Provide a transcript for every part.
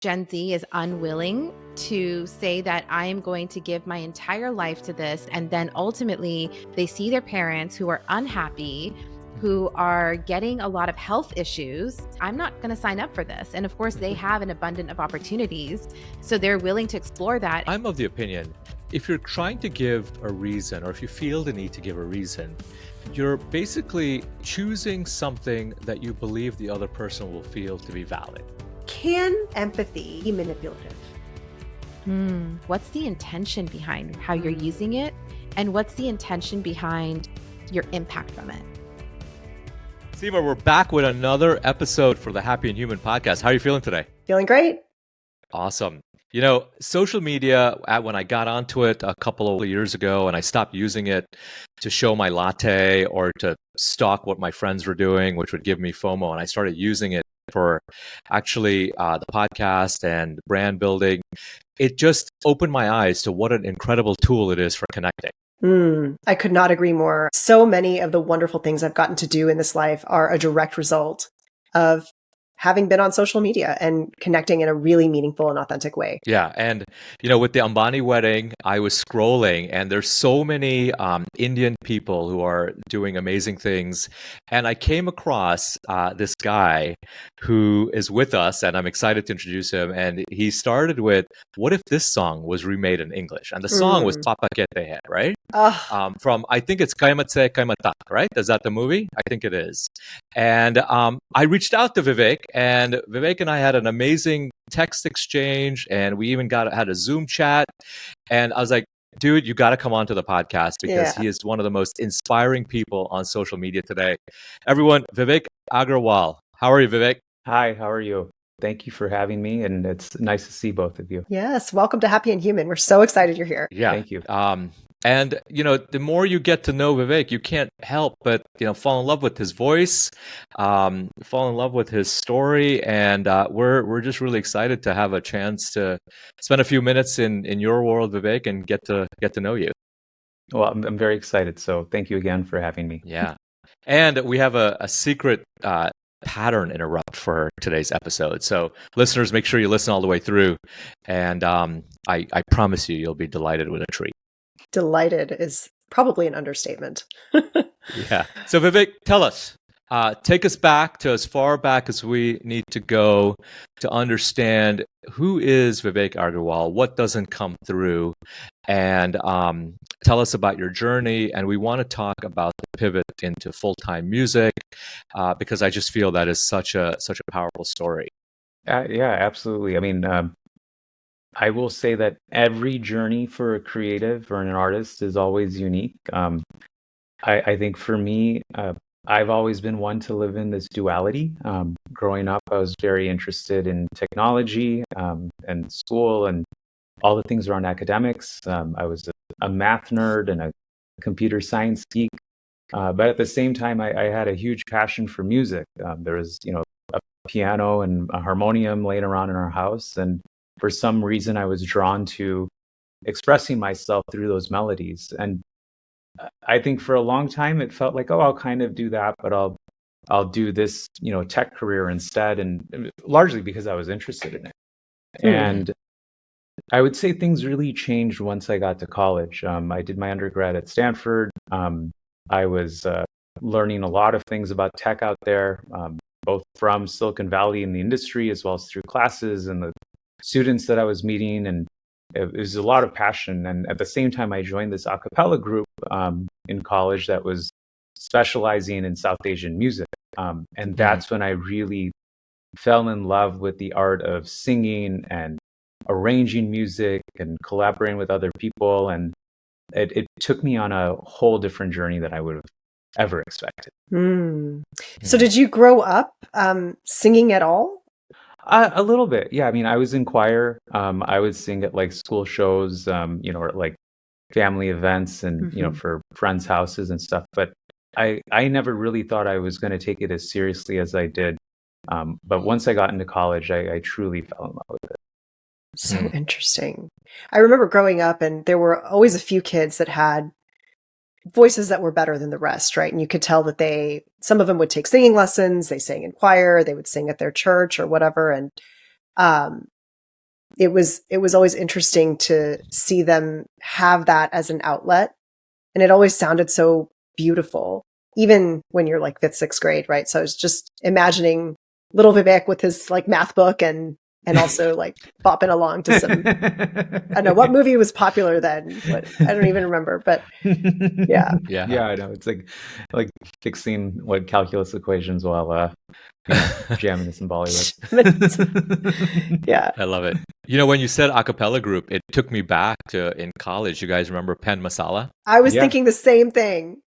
Gen Z is unwilling to say that I am going to give my entire life to this. And then ultimately they see their parents who are unhappy, who are getting a lot of health issues. I'm not going to sign up for this. And of course, they have an abundance of opportunities. So they're willing to explore that. I'm of the opinion, if you're trying to give a reason, or if you feel the need to give a reason, you're basically choosing something that you believe the other person will feel to be valid. Can empathy be manipulative? What's the intention behind how you're using it? And what's the intention behind your impact from it? Seema, we're back with another episode for the Happy and Human podcast. How are you feeling today? Feeling great. Awesome. You know, social media, when I got onto it a couple of years ago and I stopped using it to show my latte or to stalk what my friends were doing, which would give me FOMO, and I started using it for actually the podcast and brand building, it just opened my eyes to what an incredible tool it is for connecting. I could not agree more. So many of the wonderful things I've gotten to do in this life are a direct result of having been on social media and connecting in a really meaningful and authentic way. Yeah. And, you know, with the Ambani wedding, I was scrolling and there's so many Indian people who are doing amazing things. And I came across this guy who is with us, and I'm excited to introduce him. And he started with, what if this song was remade in English? And the song was Papa Kehte Hai, right? From, I think it's Kaimat Kaimatak, right? Is that the movie? I think it is. And I reached out to Vivek, and Vivek and I had an amazing text exchange, and we even had a Zoom chat. And I was like, dude, you got to come on to the podcast because he is one of the most inspiring people on social media today. Everyone, Vivek Agrawal. How are you, Vivek? Hi, how are you? Thank you for having me, and it's nice to see both of you. Yes, welcome to Happy and Human. We're so excited you're here. Yeah. Thank you. And, you know, the more you get to know Vivek, you can't help but, you know, fall in love with his voice, fall in love with his story. And we're just really excited to have a chance to spend a few minutes in your world, Vivek, and get to know you. Well, I'm very excited. So thank you again for having me. Yeah. And we have a secret pattern interrupt for today's episode. So listeners, make sure you listen all the way through. And I promise you'll be delighted with a treat. Delighted is probably an understatement. Yeah. So Vivek, tell us, take us back to as far back as we need to go to understand who is Vivek Agrawal, what doesn't come through, and tell us about your journey. And we want to talk about the pivot into full-time music because I just feel that is such a powerful story. Yeah, absolutely. I mean, I will say that every journey for a creative or an artist is always unique. I think for me, I've always been one to live in this duality. Growing up, I was very interested in technology and school and all the things around academics. I was a math nerd and a computer science geek. But at the same time, I had a huge passion for music. There was, you know, a piano and a harmonium laying around in our house. And for some reason, I was drawn to expressing myself through those melodies. And I think for a long time, it felt like, oh, I'll kind of do that, but I'll do this, you know, tech career instead. And largely because I was interested in it. And I would say things really changed once I got to college. I did my undergrad at Stanford. I was learning a lot of things about tech out there, both from Silicon Valley in the industry, as well as through classes and the students that I was meeting. And it was a lot of passion. And at the same time, I joined this a cappella group in college that was specializing in South Asian music. And that's when I really fell in love with the art of singing and arranging music and collaborating with other people. And it took me on a whole different journey than I would have ever expected. So did you grow up singing at all? A little bit. Yeah. I mean, I was in choir. I would sing at like school shows, you know, or like family events and, you know, for friends' houses and stuff. But I never really thought I was going to take it as seriously as I did. But once I got into college, I truly fell in love with it. So interesting. I remember growing up and there were always a few kids that had voices that were better than the rest, right? And you could tell that some of them would take singing lessons, they sang in choir, they would sing at their church or whatever. And it was always interesting to see them have that as an outlet. And it always sounded so beautiful, even when you're like fifth, sixth grade, right? So I was just imagining little Vivek with his like math book and also like bopping along to some, I don't know what movie was popular then. I don't even remember, but yeah. Yeah, I know. It's like fixing what calculus equations while jamming to some Bollywood. Yeah. I love it. When you said a cappella group, it took me back to in college. You guys remember Pen Masala? I was Yeah. thinking the same thing.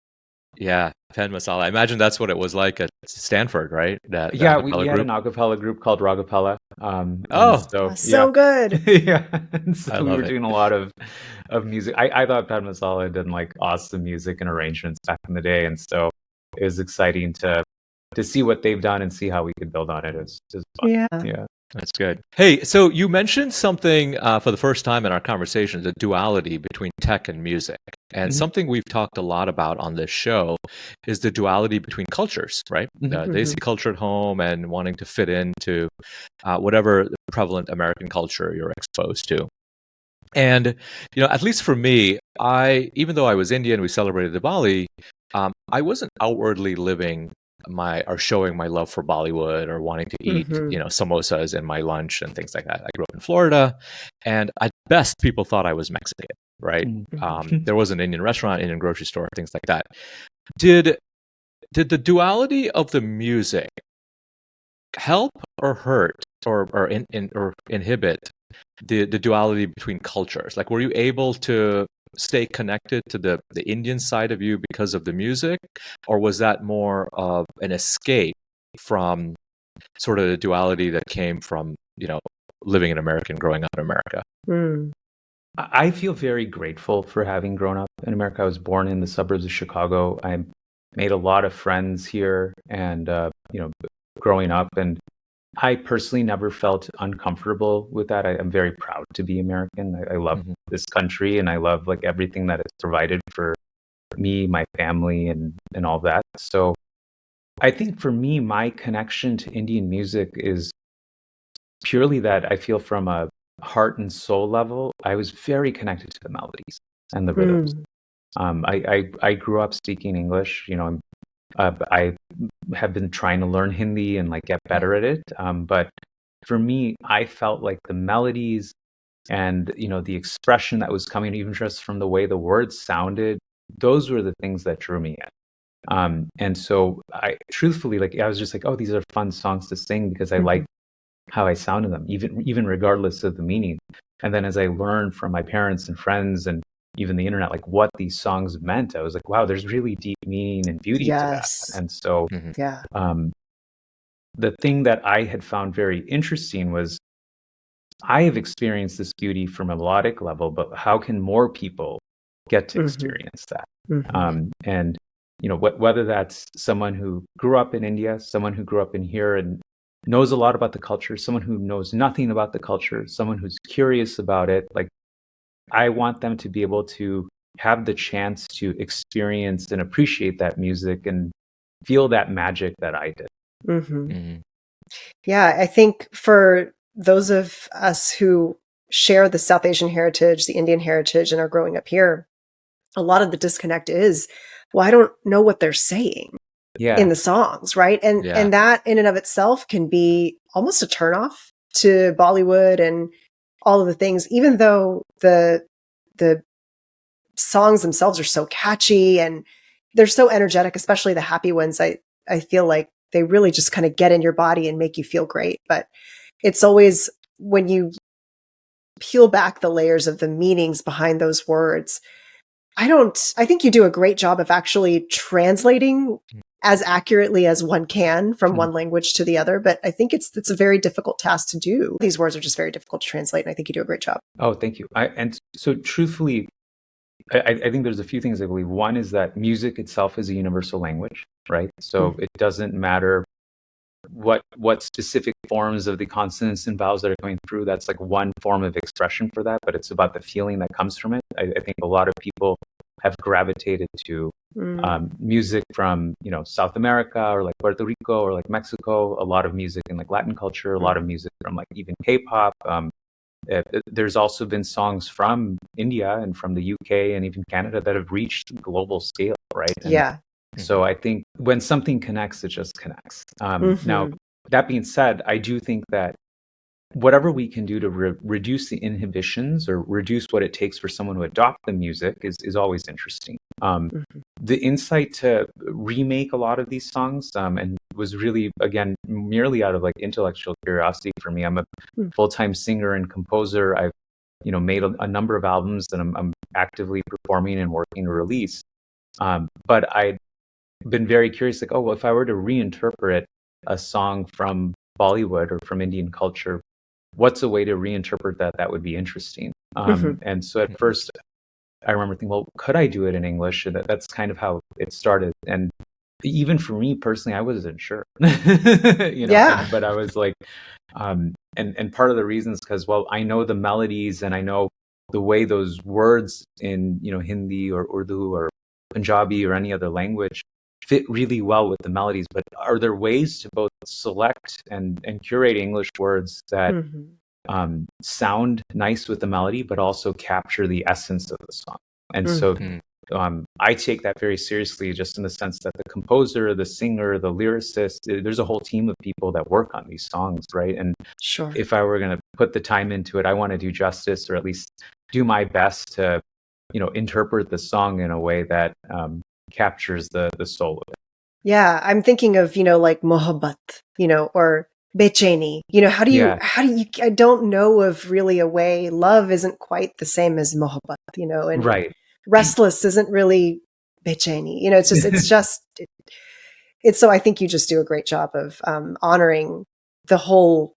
Yeah, Pen Masala. I imagine that's what it was like at Stanford, right? That Yeah, a cappella we had group. an a cappella group called Ragapella. And Oh, so So good. yeah. And I so we love were it. doing a lot of music. I thought Pat Masala had done like awesome music and arrangements back in the day, and so it was exciting to see what they've done and see how we could build on it. It's just fun. Yeah. Yeah. That's good. Hey, so you mentioned something for the first time in our conversation, the duality between tech and music. And Mhm. something we've talked a lot about on this show is the duality between cultures, right? Mhm. They see culture at home and wanting to fit into whatever prevalent American culture you're exposed to. And, at least for me, even though I was Indian, we celebrated Diwali, I wasn't outwardly living showing my love for Bollywood or wanting to eat, samosas in my lunch and things like that. I grew up in Florida, and at best, people thought I was Mexican, right? Mhm. There was an Indian restaurant, Indian grocery store, things like that. Did the duality of the music help or hurt or inhibit the duality between cultures? Like, were you able to stay connected to the Indian side of you because of the music, or was that more of an escape from sort of the duality that came from living in America and growing up in America? Mm. I feel very grateful for having grown up in America. I was born in the suburbs of Chicago. I made a lot of friends here, and growing up, and I personally never felt uncomfortable with that. I'm very proud to be American. I love Mhm. this country, and I love like everything that it's provided for me, my family, and all that. So I think for me, my connection to Indian music is purely that I feel from a heart and soul level, I was very connected to the melodies and the rhythms. Mm. I grew up speaking English. I have been trying to learn Hindi and like get better at it. But for me, I felt like the melodies and the expression that was coming, even just from the way the words sounded, those were the things that drew me in. And so I truthfully, like, I was just like, oh, these are fun songs to sing because I like how I sounded them, even regardless of the meaning. And then as I learned from my parents and friends and even the internet, like what these songs meant, I was like, wow, there's really deep meaning and beauty to that. Yes. And so Mhm. Yeah. the thing that I had found very interesting was I have experienced this beauty from a melodic level, but how can more people get to experience that? And whether that's someone who grew up in India, someone who grew up in here and knows a lot about the culture, someone who knows nothing about the culture, someone who's curious about it, like I want them to be able to have the chance to experience and appreciate that music and feel that magic that I did. Mhm. Yeah, I think for those of us who share the South Asian heritage, the Indian heritage, and are growing up here, a lot of the disconnect is, well, I don't know what they're saying in Yeah. the songs, right? And Yeah. that in and of itself can be almost a turnoff to Bollywood and all of the things, even though the songs themselves are so catchy and they're so energetic, especially the happy ones. I feel like they really just kind of get in your body and make you feel great. But it's always when you peel back the layers of the meanings behind those words, I think you do a great job of actually translating as accurately as one can from one language to the other. But I think it's a very difficult task to do. These words are just very difficult to translate. And I think you do a great job. Oh, thank you. And so truthfully, I think there's a few things I believe. One is that music itself is a universal language, right? So it doesn't matter what specific forms of the consonants and vowels that are coming through. That's like one form of expression for that, but it's about the feeling that comes from it. I think a lot of people have gravitated to music from South America or like Puerto Rico or like Mexico. A lot of music in like Latin culture. A lot of music from like even K-pop. there's also been songs from India and from the UK and even Canada that have reached global scale, right? And Yeah. so I think when something connects, it just connects. Now, Mm-hmm. that being said, I do think that whatever we can do to reduce the inhibitions or reduce what it takes for someone to adopt the music is always interesting. Mm-hmm. The insight to remake a lot of these songs and was really, again, merely out of like intellectual curiosity for me. I'm a full-time singer and composer. I've made a number of albums that I'm actively performing and working to release. But I've been very curious, like, oh, well, if I were to reinterpret a song from Bollywood or from Indian culture, what's a way to reinterpret that would be interesting? Mm-hmm. And so at first, I remember thinking, well, could I do it in English? And that's kind of how it started. And even for me personally, I wasn't sure, Yeah. but I was like, and part of the reason is because, well, I know the melodies and I know the way those words in, Hindi or Urdu or Punjabi or any other language fit really well with the melodies. But are there ways to both select and curate English words that Mm-hmm. sound nice with the melody, but also capture the essence of the song? And so Mm-hmm. I take that very seriously, just in the sense that the composer, the singer, the lyricist, there's a whole team of people that work on these songs, right? And Sure. if I were going to put the time into it, I want to do justice, or at least do my best to, interpret the song in a way that captures the soul of it. Yeah. I'm thinking of, like mohabbat, or becheni. Yeah, I don't know of really a way. Love isn't quite the same as mohabbat, and right. restless isn't really becheni. It's so I think you just do a great job of honoring the whole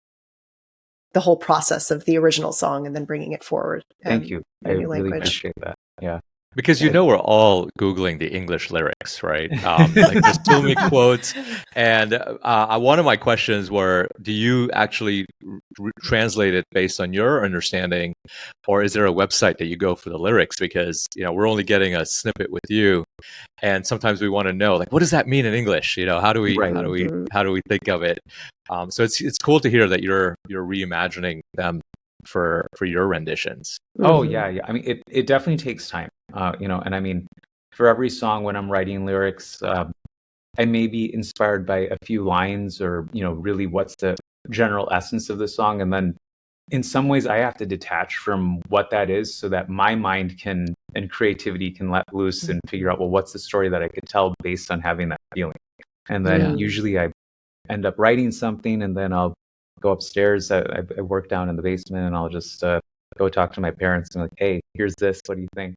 process of the original song and then bringing it forward Thank you. in I a new really language. appreciate that. Yeah. Because we're all Googling the English lyrics, right? Like there's so many quotes. And one of my questions were, do you actually translate it based on your understanding? Or is there a website that you go for the lyrics? Because, we're only getting a snippet with you. And sometimes we want to know, like, what does that mean in English? How do we, Right. how do we think of it? So it's cool to hear that you're reimagining them for your renditions. Oh Mm-hmm. yeah. I mean, it definitely takes time. And I mean, for every song when I'm writing lyrics, I may be inspired by a few lines or, really what's the general essence of the song. And then in some ways I have to detach from what that is so that my mind and creativity can let loose and figure out, well, what's the story that I could tell based on having that feeling. And then Yeah. usually I end up writing something and then I'll go upstairs. I work down in the basement and I'll just go talk to my parents and like, hey, here's this. What do you think?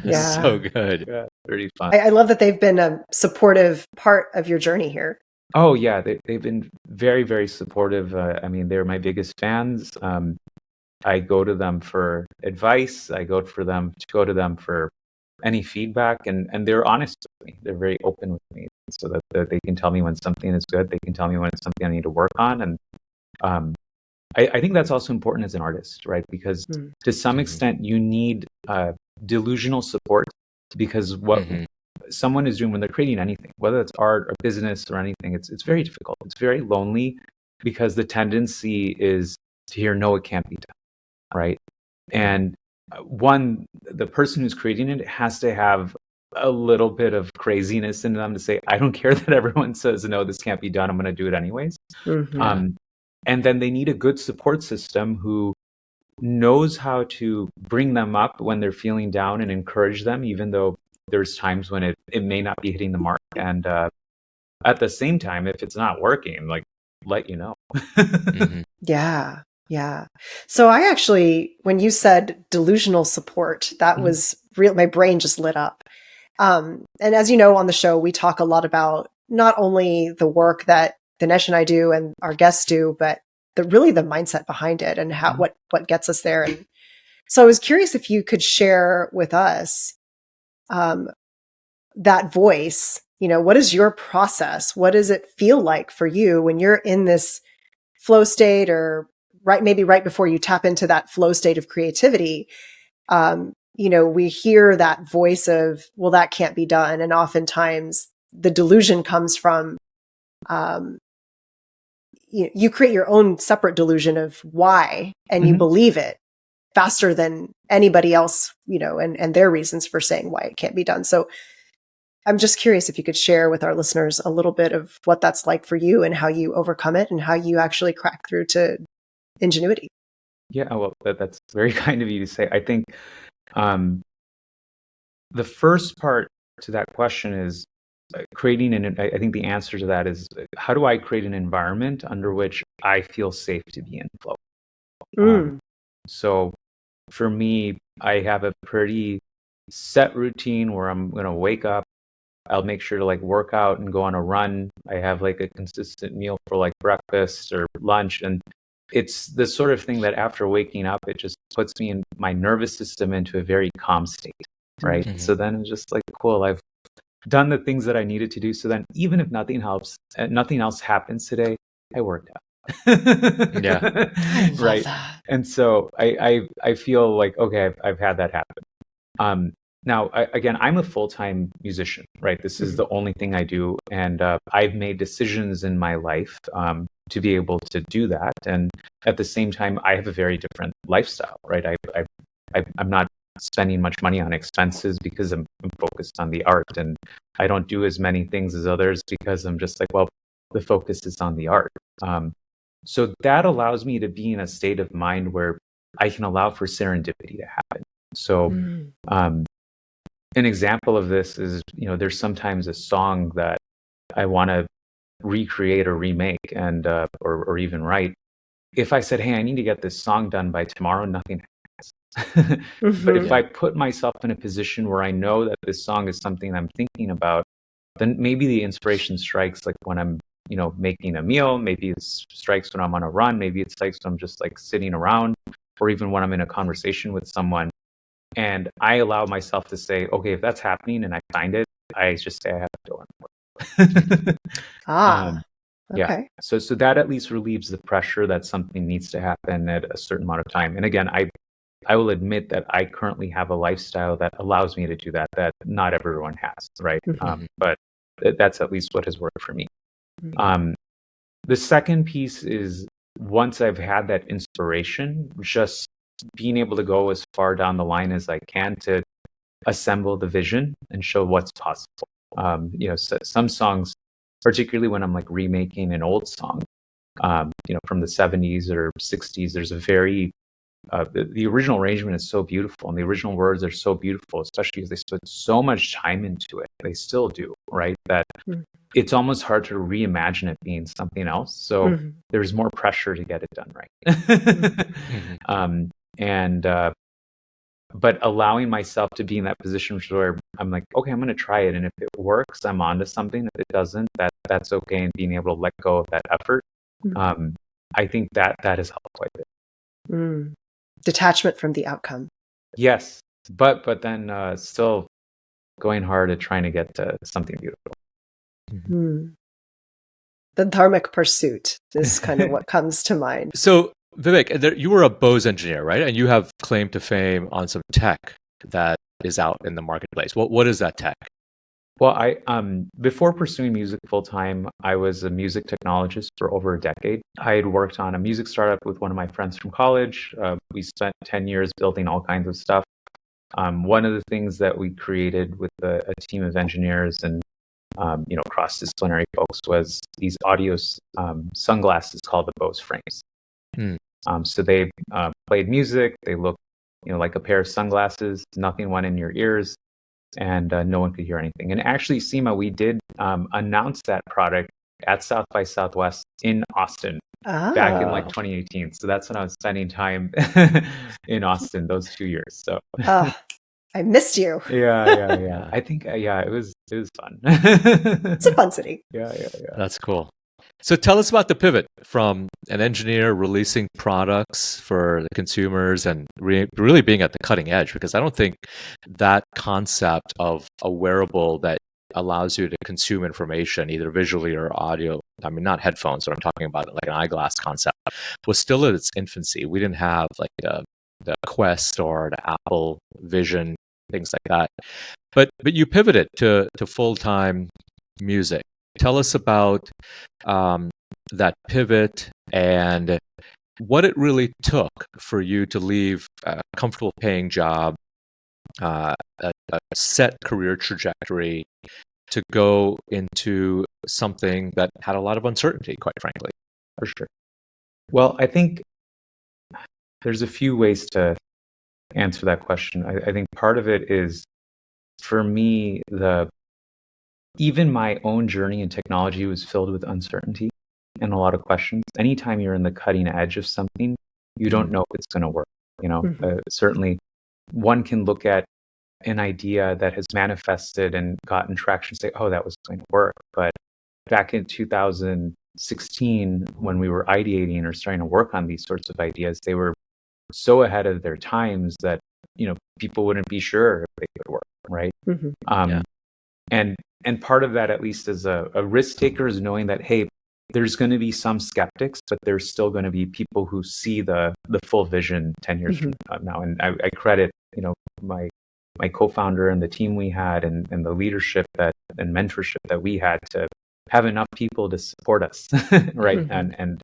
Yeah. So good. Yeah, pretty fun. I love that they've been a supportive part of your journey here. Oh yeah, they've been very, very supportive. I mean, they're my biggest fans. I go to them for advice. I go to them for any feedback, and they're honest with me. They're very open with me, so that they can tell me when something is good. They can tell me when it's something I need to work on, and I think that's also important as an artist, right? Because to some extent, you need delusional support, because what someone is doing when they're creating anything, whether it's art or business or anything, it's very difficult. It's very lonely, because the tendency is to hear, no, it can't be done, right? And the person who's creating it has to have a little bit of craziness in them to say, I don't care that everyone says, no, this can't be done. I'm going to do it anyways. Mm-hmm. And then they need a good support system who knows how to bring them up when they're feeling down and encourage them, even though there's times when it may not be hitting the mark. And at the same time, if it's not working, like, let you know. Yeah. Yeah. So I actually, when you said delusional support, that was real. My brain just lit up. And as you know, on the show, we talk a lot about not only the work that Dinesh and I do and our guests do, but really the mindset behind it and what gets us there. And so I was curious if you could share with us that voice. What is your process? What does it feel like for you when you're in this flow state, or maybe right before you tap into that flow state of creativity? We hear that voice of, well, that can't be done. And oftentimes the delusion comes from, you create your own separate delusion of why, and you believe it faster than anybody else, and their reasons for saying why it can't be done. So I'm just curious if you could share with our listeners a little bit of what that's like for you and how you overcome it and how you actually crack through to ingenuity. Yeah, well, that's very kind of you to say. I think the first part to that question is creating I think the answer to that is, how do I create an environment under which I feel safe to be in flow? So for me, I have a pretty set routine where I'm going to wake up. I'll make sure to work out and go on a run. I have a consistent meal for breakfast or lunch. And it's the sort of thing that after waking up, it just puts me in my nervous system into a very calm state. Right. Mm-hmm. So then it's just cool. I've done the things that I needed to do. So then even if nothing else happens today, I worked out. Yeah. I love right. that. And so I feel okay, I've had that happen. Now, again, I'm a full-time musician, right? This is the only thing I do. And I've made decisions in my life to be able to do that. And at the same time, I have a very different lifestyle, right? I'm not spending much money on expenses because I'm focused on the art. And I don't do as many things as others because I'm just the focus is on the art. So that allows me to be in a state of mind where I can allow for serendipity to happen. So an example of this is, there's sometimes a song that I want to recreate or remake and or even write. If I said, hey, I need to get this song done by tomorrow, nothing happens. But if I put myself in a position where I know that this song is something I'm thinking about, then maybe the inspiration strikes when I'm making a meal. Maybe it strikes when I'm on a run. Maybe it strikes when I'm just sitting around, or even when I'm in a conversation with someone. And I allow myself to say, okay, if that's happening and I find it, I just say I have to go and work. Okay. Yeah. So that at least relieves the pressure that something needs to happen at a certain amount of time. And again, I will admit that I currently have a lifestyle that allows me to do that not everyone has, right? But that's at least what has worked for me. The second piece is, once I've had that inspiration, just being able to go as far down the line as I can to assemble the vision and show what's possible. Some songs, particularly when I'm remaking an old song, from the 70s or 60s, there's a very the original arrangement is so beautiful, and the original words are so beautiful, especially as they put so much time into it. They still do, right? That it's almost hard to reimagine it being something else. So there's more pressure to get it done right. But allowing myself to be in that position where I'm okay, I'm going to try it, and if it works, I'm onto something. If it doesn't, that's okay, and being able to let go of that effort, I think that has helped quite a bit. Detachment from the outcome. Yes, but then still going hard at trying to get to something beautiful. The dharmic pursuit is kind of what comes to mind. So, Vivek, you were a Bose engineer, right? And you have claim to fame on some tech that is out in the marketplace. What is that tech? Well, I before pursuing music full time, I was a music technologist for over a decade. I had worked on a music startup with one of my friends from college. We spent 10 years building all kinds of stuff. One of the things that we created with a team of engineers and cross-disciplinary folks was these audio sunglasses called the Bose frames. So they played music. They looked, like a pair of sunglasses. Nothing went in your ears, and no one could hear anything. And actually, Seema, we did announce that product at South by Southwest in Austin back in 2018. So that's when I was spending time in Austin those 2 years. So I missed you. Yeah. I think it was fun. It's a fun city. Yeah. That's cool. So tell us about the pivot from an engineer releasing products for the consumers and really being at the cutting edge, because I don't think that concept of a wearable that allows you to consume information either visually or audio, I mean, not headphones, but I'm talking about an eyeglass concept, was still in its infancy. We didn't have the Quest or the Apple Vision, things like that. But you pivoted to full-time music. Tell us about that pivot and what it really took for you to leave a comfortable paying job, a set career trajectory, to go into something that had a lot of uncertainty, quite frankly. For sure. Well, I think there's a few ways to answer that question. I think part of it is, for me, even my own journey in technology was filled with uncertainty and a lot of questions. Anytime you're in the cutting edge of something, you don't know if it's going to work. Certainly, one can look at an idea that has manifested and gotten traction, say, "Oh, that was going to work." But back in 2016, when we were ideating or starting to work on these sorts of ideas, they were so ahead of their times that people wouldn't be sure if they could work, right? Yeah. And part of that, at least as a risk taker, is knowing that, hey, there's going to be some skeptics, but there's still going to be people who see the full vision 10 years from now. And I credit my co-founder and the team we had and the leadership and mentorship that we had to have enough people to support us, right? And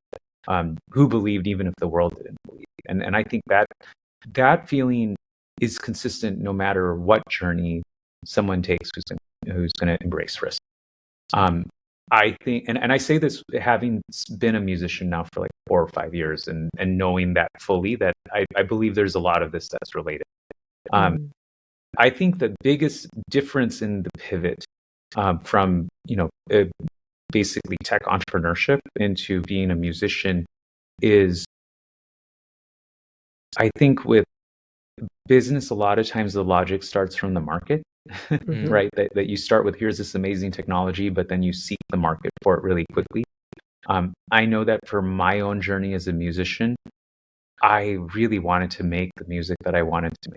who believed even if the world didn't believe. And I think that feeling is consistent no matter what journey someone takes who's going to embrace risk. I think, and I say this having been a musician now for like 4 or 5 years and knowing that fully, that I believe there's a lot of this that's related. I think the biggest difference in the pivot from basically tech entrepreneurship into being a musician is, I think with business, a lot of times the logic starts from the market, right? That you start with, here's this amazing technology, but then you seek the market for it really quickly. I know that for my own journey as a musician, I really wanted to make the music that I wanted to make.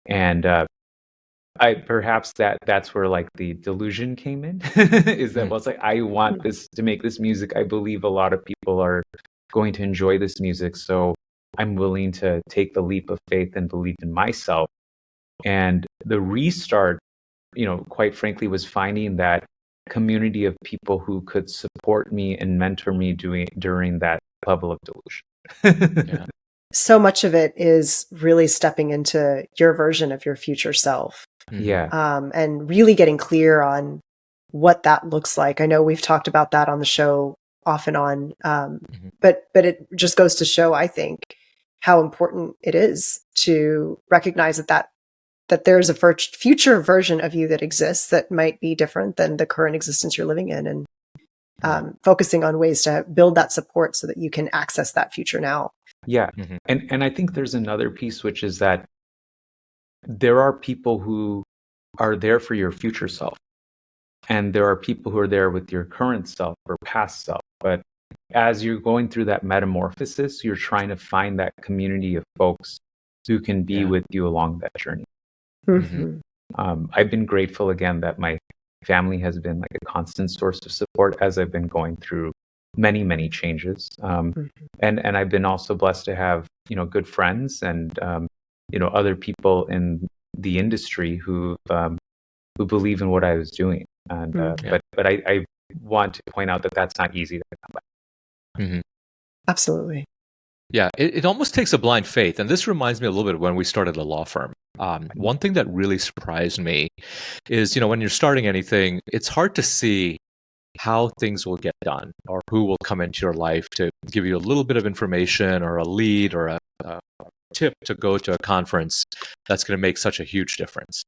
And perhaps that's where like the delusion came in, is that, well, it's like, I want to make this music. I believe a lot of people are going to enjoy this music. So I'm willing to take the leap of faith and believe in myself. And the restart, quite frankly, was finding that community of people who could support me and mentor me during that level of delusion. Yeah. So much of it is really stepping into your version of your future self. Yeah. And really getting clear on what that looks like. I know we've talked about that on the show off and on. But it just goes to show, I think, how important it is to recognize that there's a future version of you that exists that might be different than the current existence you're living in, and focusing on ways to build that support so that you can access that future now. Yeah. And I think there's another piece, which is that there are people who are there for your future self, and there are people who are there with your current self or past self. But as you're going through that metamorphosis, you're trying to find that community of folks who can be with you along that journey. I've been grateful again that my family has been like a constant source of support as I've been going through many, many changes. And I've been also blessed to have, good friends and, other people in the industry who believe in what I was doing. And, but I want to point out that that's not easy to come by. Absolutely. Yeah, it almost takes a blind faith. And this reminds me a little bit of when we started a law firm. One thing that really surprised me is, when you're starting anything, it's hard to see how things will get done or who will come into your life to give you a little bit of information or a lead or a tip to go to a conference that's going to make such a huge difference.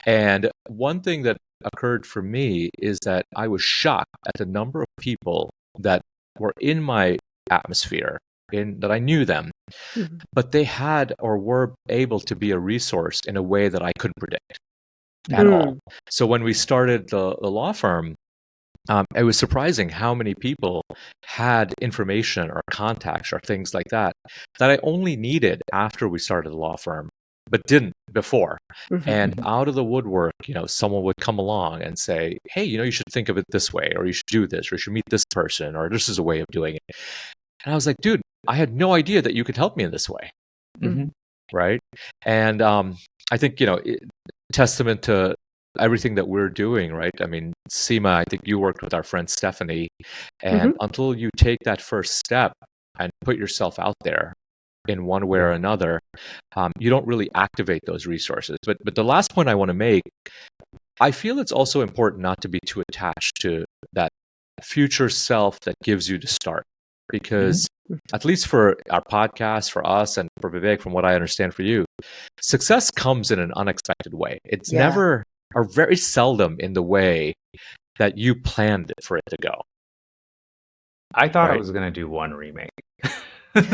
And one thing that occurred for me is that I was shocked at the number of people that were in my atmosphere, that I knew them, but they had or were able to be a resource in a way that I couldn't predict at all. So when we started the law firm, it was surprising how many people had information or contacts or things like that I only needed after we started the law firm, but didn't before. And out of the woodwork, someone would come along and say, hey, you should think of it this way, or you should do this, or you should meet this person, or this is a way of doing it. And I was like, dude, I had no idea that you could help me in this way. Right. And I think, testament to everything that we're doing, right? I mean, Seema, I think you worked with our friend Stephanie, and Mhm. until you take that first step and put yourself out there in one way or another, you don't really activate those resources. But the last point I want to make, I feel it's also important not to be too attached to that future self that gives you the start, because at least for our podcast, for us, and for Vivek, from what I understand for you, success comes in an unexpected way. It's Yeah. never, or very seldom, in the way that you planned it for it to go. I thought I Right? was gonna do one remake. What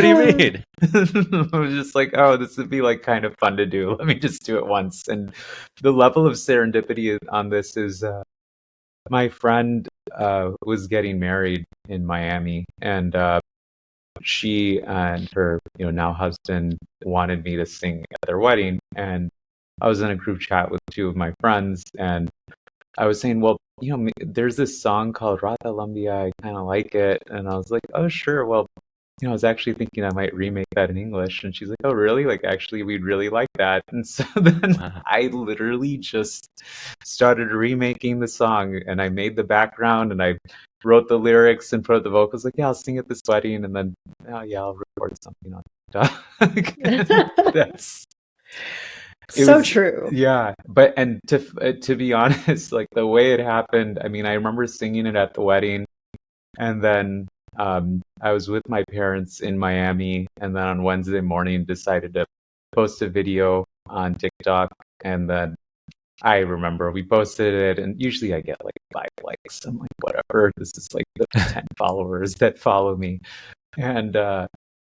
do you mean? I was just like, oh, this would be like kind of fun to do. Let me just do it once. And the level of serendipity on this is my friend was getting married in Miami, and she and her, now husband wanted me to sing at their wedding. And I was in a group chat with two of my friends, and I was saying, well, there's this song called Rata Lambia. I kind of like it. And I was like, oh, sure. Well, I was actually thinking I might remake that in English. And she's like, oh, really? Like, actually, we'd really like that. And so then I literally just started remaking the song, and I made the background, and I wrote the lyrics and put the vocals. Like, yeah, I'll sing at this wedding. And then, oh, yeah, I'll record something on TikTok. That's So true. Yeah, but and to be honest, like the way it happened, I mean, I remember singing it at the wedding, and then I was with my parents in Miami, and then on Wednesday morning decided to post a video on TikTok, and then I remember we posted it, and usually I get like 5 likes. I'm like, whatever, this is like the 10 followers that follow me, and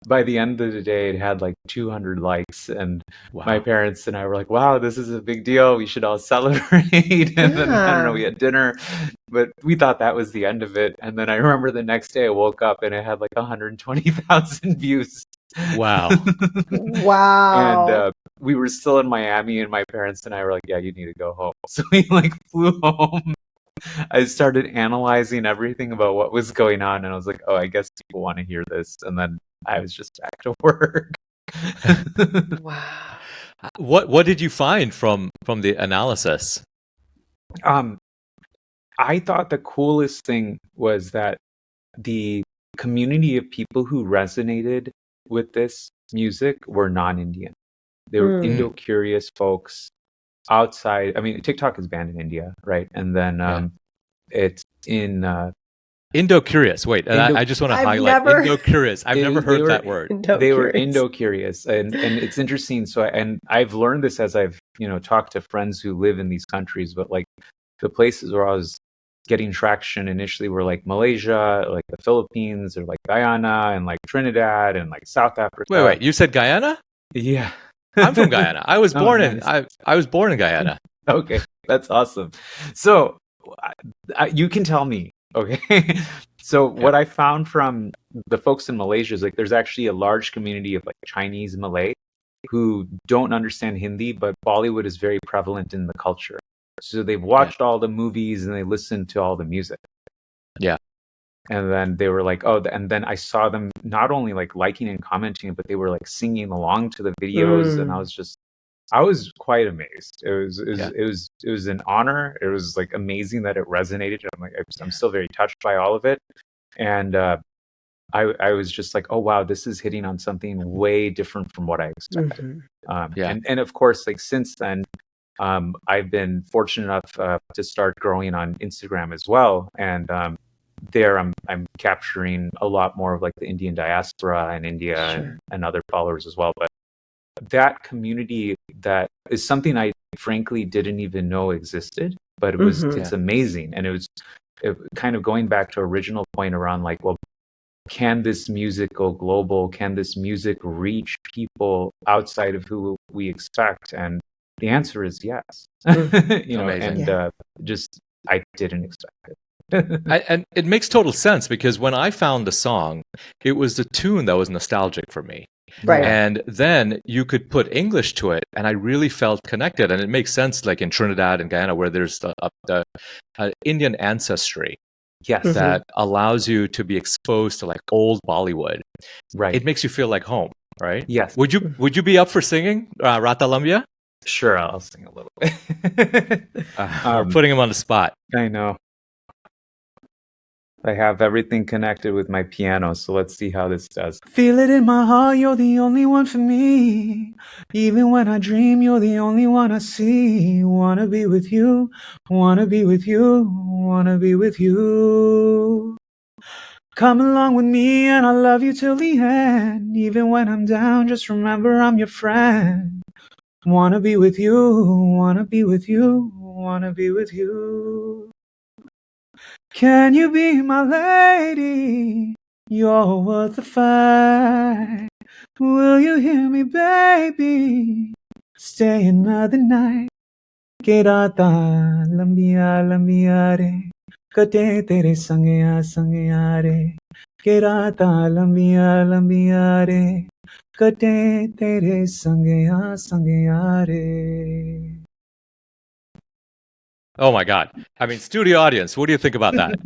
by the end of the day, it had like 200 likes, and my parents and I were like, wow, this is a big deal. We should all celebrate. And then, I don't know, we had dinner, but we thought that was the end of it. And then I remember the next day I woke up and it had like 120,000 views. Wow. Wow. And we were still in Miami, and my parents and I were like, yeah, you need to go home. So we like flew home. I started analyzing everything about what was going on, and I was like, oh, I guess people want to hear this. And then I was just back to work. Wow. What did you find from the analysis? I thought the coolest thing was that the community of people who resonated with this music were non-Indian. They were Indo-curious folks outside. I mean, TikTok is banned in India, right? And then it's in Indo-curious. Wait, I just want to highlight Indo-curious. I've never heard that word. They were Indo-curious, and it's interesting. So, and I've learned this as I've talked to friends who live in these countries. But like the places where I was getting traction initially were like Malaysia, like the Philippines, or like Guyana, and like Trinidad, and like South Africa. Wait, you said Guyana? Yeah, I'm from Guyana. I was born in I was born in Guyana. Okay, that's awesome. So you can tell me. Okay. So what I found from the folks in Malaysia is like there's actually a large community of like Chinese Malay who don't understand Hindi, but Bollywood is very prevalent in the culture. So they've watched all the movies and they listened to all the music. Yeah. And then they were like, oh, and then I saw them not only like liking and commenting, but they were like singing along to the videos. And I was quite amazed. It was an honor. It was like amazing that it resonated. I'm still very touched by all of it. And I was just like, oh wow, this is hitting on something way different from what I expected. And of course, like since then, I've been fortunate enough to start growing on Instagram as well. And there I'm capturing a lot more of like the Indian diaspora in India and other followers as well. But that community, that is something I frankly didn't even know existed, but it's amazing. And it kind of going back to original point around like, well, can this music go global? Can this music reach people outside of who we expect? And the answer is yes. Just I didn't expect it. And it makes total sense because when I found the song, it was the tune that was nostalgic for me. Right. And then you could put English to it, and I really felt connected. And it makes sense, like in Trinidad and Guyana, where there's the Indian ancestry that allows you to be exposed to like old Bollywood. Right. It makes you feel like home, right? Yes. Would you be up for singing Rata Lambia? Sure, I'll sing a little bit. We're putting him on the spot. I know. I have everything connected with my piano, so let's see how this does. Feel it in my heart, you're the only one for me. Even when I dream, you're the only one I see. Wanna be with you, wanna be with you, wanna be with you. Come along with me and I'll love you till the end. Even when I'm down, just remember I'm your friend. Wanna be with you, wanna be with you, wanna be with you. Can you be my lady? You're worth the fight. Will you hear me, baby? Stay another night. Que rata lambia lambia re. Kate tere sange re. Que rata lambia lambia re. Kate tere sange re. Oh my God. I mean, studio audience, what do you think about that?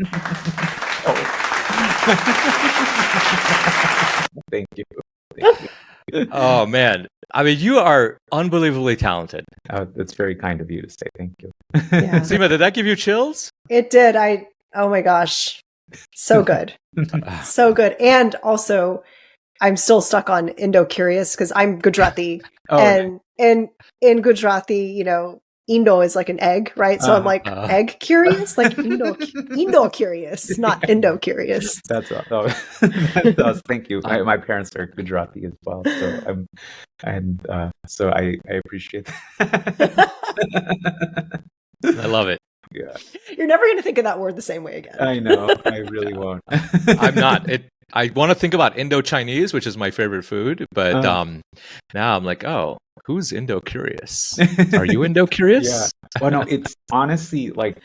Thank you. Thank you. Oh man. I mean, you are unbelievably talented. That's very kind of you to say. Thank you. Yeah. Seema, did that give you chills? It did. Oh my gosh. So good. So good. And also, I'm still stuck on Indo-curious because I'm Gujarati. Oh, and in Gujarati, Indo is like an egg, right? So I'm like egg curious, like Indo curious, not Indo curious. That's us. Thank you. My parents are Gujarati as well, so I appreciate that. I love it. Yeah, You're never going to think of that word the same way again. I know. I really won't. I'm not. I want to think about Indo-Chinese, which is my favorite food, but now I'm like, oh, who's Indo-curious? Are you Indo-curious? Yeah. Well, no, it's honestly like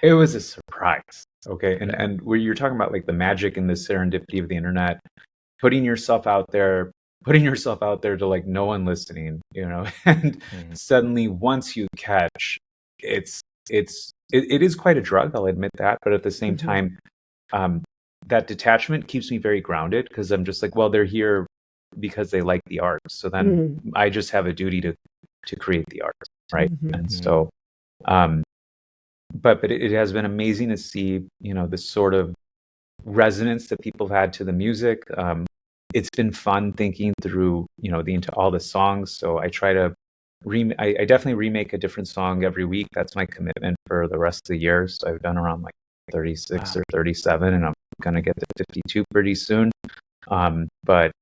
it was a surprise. Okay, and where you're talking about like the magic and the serendipity of the internet, putting yourself out there to like no one listening, and suddenly once you catch, it is quite a drug. I'll admit that, but at the same time, that detachment keeps me very grounded because I'm just like, well, they're here because they like the art. So then I just have a duty to create the art, right? And so, but it has been amazing to see, this sort of resonance that people have had to the music. It's been fun thinking through, all the songs. So I try to I definitely remake a different song every week. That's my commitment for the rest of the year. So I've done around like 36 or 37, and I'm going to get to 52 pretty soon. But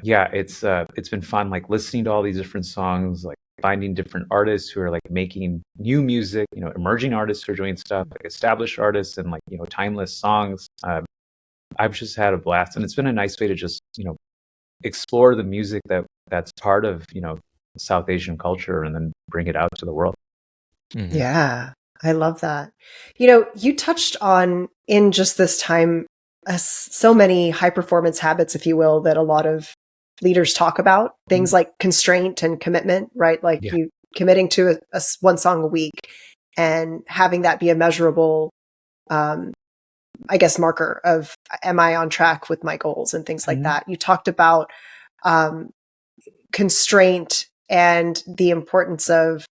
yeah, it's been fun, like listening to all these different songs, like finding different artists who are like making new music, emerging artists who are doing stuff, like established artists and like, timeless songs. I've just had a blast, and it's been a nice way to just, explore the music that's part of, South Asian culture and then bring it out to the world. Yeah, I love that. You touched on in just this time so many high performance habits, if you will, that a lot of leaders talk about, things like constraint and commitment, right? Like you committing to one song a week and having that be a measurable, I guess, marker of, am I on track with my goals and things like that. You talked about constraint and the importance of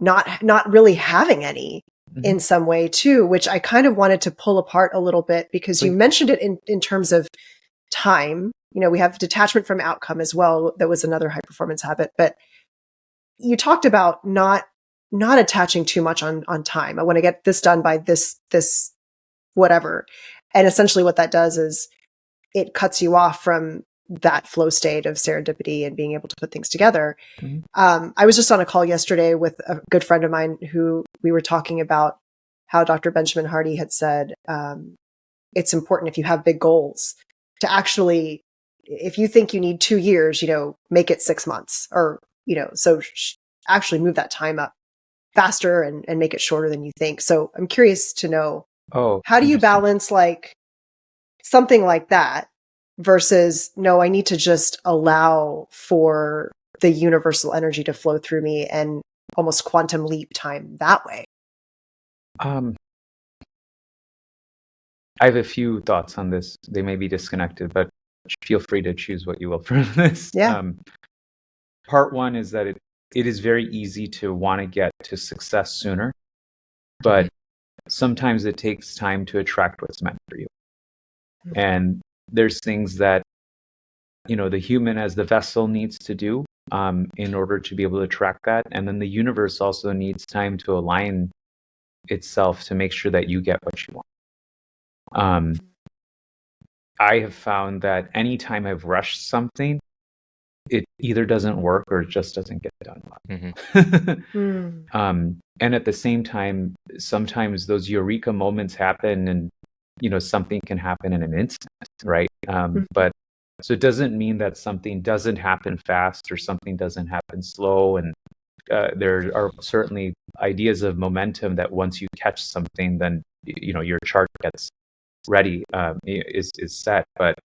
not really having any in some way too, which I kind of wanted to pull apart a little bit because you mentioned it in terms of time. We have detachment from outcome as well. That was another high performance habit, but you talked about not attaching too much on time. I want to get this done by this whatever. And essentially what that does is it cuts you off from that flow state of serendipity and being able to put things together. I was just on a call yesterday with a good friend of mine who we were talking about how Dr. Benjamin Hardy had said, it's important if you have big goals to actually, if you think you need 2 years, make it 6 months or, so actually move that time up faster and make it shorter than you think. So I'm curious to know, how do you balance like something like that versus, no, I need to just allow for the universal energy to flow through me and almost quantum leap time that way? I have a few thoughts on this. They may be disconnected, but feel free to choose what you will from this. Yeah. Part one is that it is very easy to want to get to success sooner, but sometimes it takes time to attract what's meant for you. And there's things that, the human as the vessel needs to do in order to be able to attract that. And then the universe also needs time to align itself to make sure that you get what you want. I have found that anytime I've rushed something, it either doesn't work or it just doesn't get done well. And at the same time, sometimes those eureka moments happen and, something can happen in an instant, right? But so it doesn't mean that something doesn't happen fast or something doesn't happen slow. And there are certainly ideas of momentum that once you catch something, then, your chart gets ready, is set. But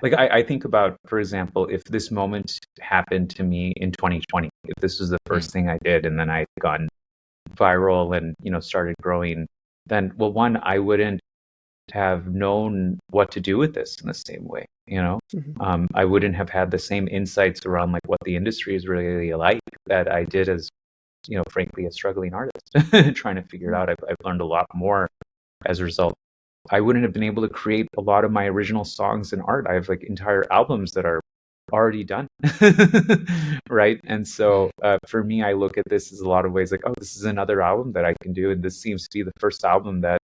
like I think about, for example, if this moment happened to me in 2020, if this was the first thing I did and then I'd gone viral and, started growing, then, well, one, I wouldn't have known what to do with this in the same way. I wouldn't have had the same insights around like what the industry is really like that I did as, frankly, a struggling artist trying to figure it out. I've learned a lot more as a result. I wouldn't have been able to create a lot of my original songs and art. I have like entire albums that are already done. Right. And so for me, I look at this as a lot of ways like, oh, this is another album that I can do. And this seems to be the first album that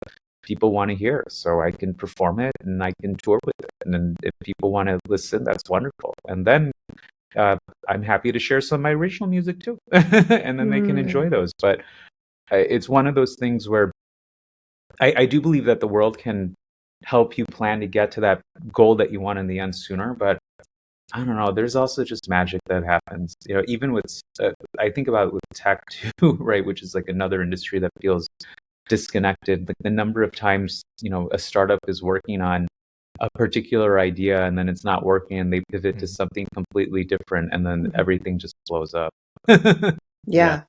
people want to hear. So I can perform it and I can tour with it. And then if people want to listen, that's wonderful. And then I'm happy to share some of my original music too. And then they can enjoy those. But it's one of those things where I do believe that the world can help you plan to get to that goal that you want in the end sooner. But I don't know, there's also just magic that happens, even with, I think about it with tech too, right? Which is like another industry that feels disconnected. Like the number of times, a startup is working on a particular idea and then it's not working and they pivot to something completely different and then everything just blows up. Yeah.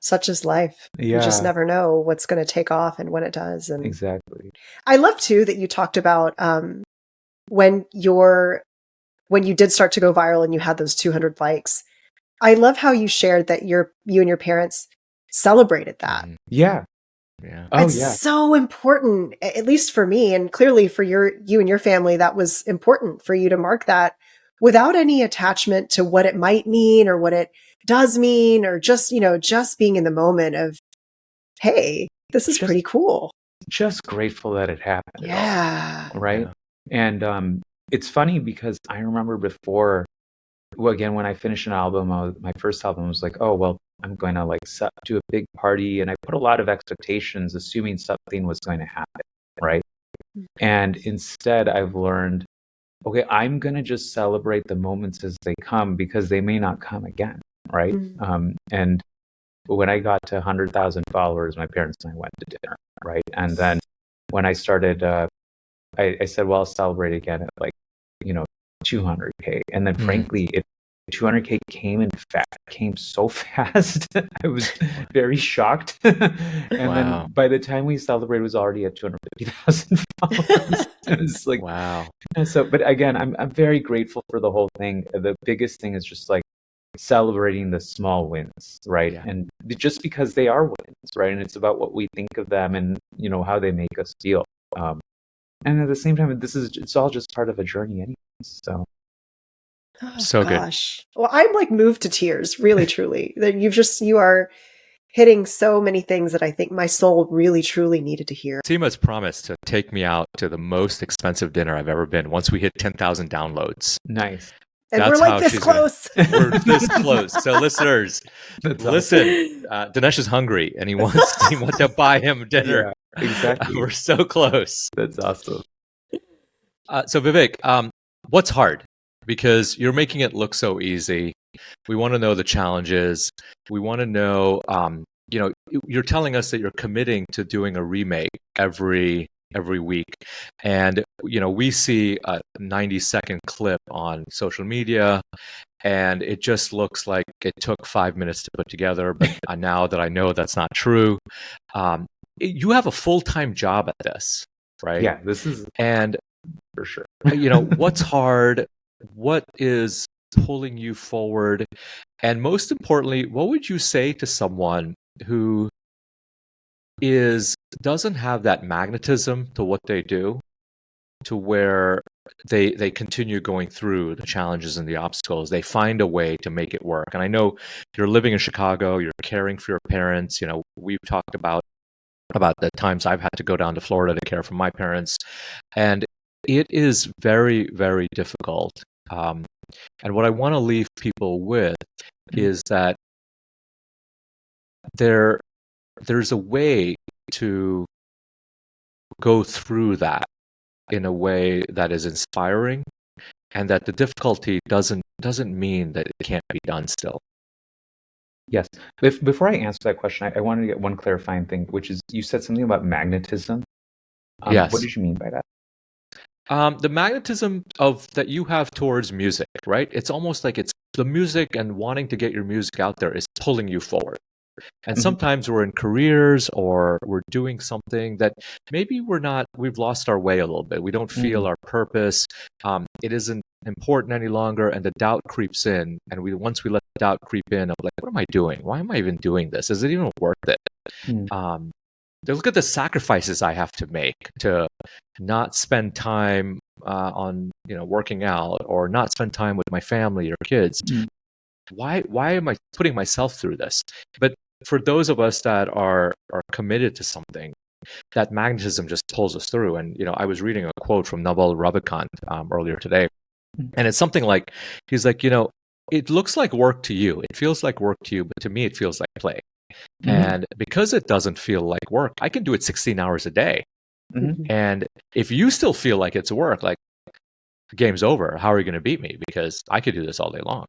Such is life. Yeah. You just never know what's going to take off and when it does. And exactly. I love too that you talked about when you did start to go viral and you had those 200 likes. I love how you shared that you and your parents celebrated that. Yeah. Yeah. It's so important, at least for me, and clearly for you and your family, that was important for you to mark that without any attachment to what it might mean or what it does mean, or just, just being in the moment of, hey, this is pretty cool. Just grateful that it happened. Yeah. Right. Yeah. And it's funny because I remember before, again, when I finished an album, my first album was like, oh, well, I'm going to like do a big party. And I put a lot of expectations, assuming something was going to happen. Right. And instead I've learned, okay, I'm going to just celebrate the moments as they come because they may not come again. Right. And when I got to 100,000 followers, my parents and I went to dinner. Right. And then when I started, I said, well, I'll celebrate again at like, 200K. And then frankly, 200K came so fast. I was very shocked. And then by the time we celebrated, it was already at 250,000 followers. It was like, wow. So, but again, I'm very grateful for the whole thing. The biggest thing is just like celebrating the small wins, right? Yeah. And just because they are wins, right? And it's about what we think of them and, how they make us feel. And at the same time, it's all just part of a journey anyways. So gosh. Good. Well, I'm like moved to tears, really, truly. You are hitting so many things that I think my soul really, truly needed to hear. Tima's promised to take me out to the most expensive dinner I've ever been once we hit 10,000 downloads. Nice. And we're like this close. We're this close. So listeners, listen, Dinesh is hungry and he wants to buy him dinner. Yeah, exactly. We're so close. That's awesome. So Vivek, what's hard? Because you're making it look so easy. We want to know the challenges. We want to know, you're telling us that you're committing to doing a remake every week. And, we see a 90-second clip on social media and it just looks like it took 5 minutes to put together. But now that I know that's not true, you have a full-time job at this, right? Yeah, this is... And for sure. What's hard? What is pulling you forward? And most importantly, what would you say to someone who doesn't have that magnetism to what they do, to where they continue going through the challenges and the obstacles? They find a way to make it work. And I know you're living in Chicago, you're caring for your parents. We've talked about the times I've had to go down to Florida to care for my parents, and it is very, very difficult. And what I want to leave people with is that there's a way to go through that in a way that is inspiring, and that the difficulty doesn't mean that it can't be done still. Yes. Before I answer that question, I wanted to get one clarifying thing, which is you said something about magnetism. Yes. What did you mean by that? The magnetism that you have towards music, right? It's almost like it's the music, and wanting to get your music out there is pulling you forward. And sometimes we're in careers, or we're doing something that maybe we've lost our way a little bit. We don't feel our purpose. It isn't important any longer, and the doubt creeps in. And once we let the doubt creep in, I'm like, what am I doing? Why am I even doing this? Is it even worth it? Look at the sacrifices I have to make to not spend time on working out, or not spend time with my family or kids. Why am I putting myself through this? But for those of us that are committed to something, that magnetism just pulls us through. And I was reading a quote from Naval Ravikant earlier today, and it's something like, he's like, it looks like work to you, it feels like work to you, but to me it feels like play. And because it doesn't feel like work, I can do it 16 hours a day. And if you still feel like it's work, like, the game's over. How are you going to beat me? Because I could do this all day long.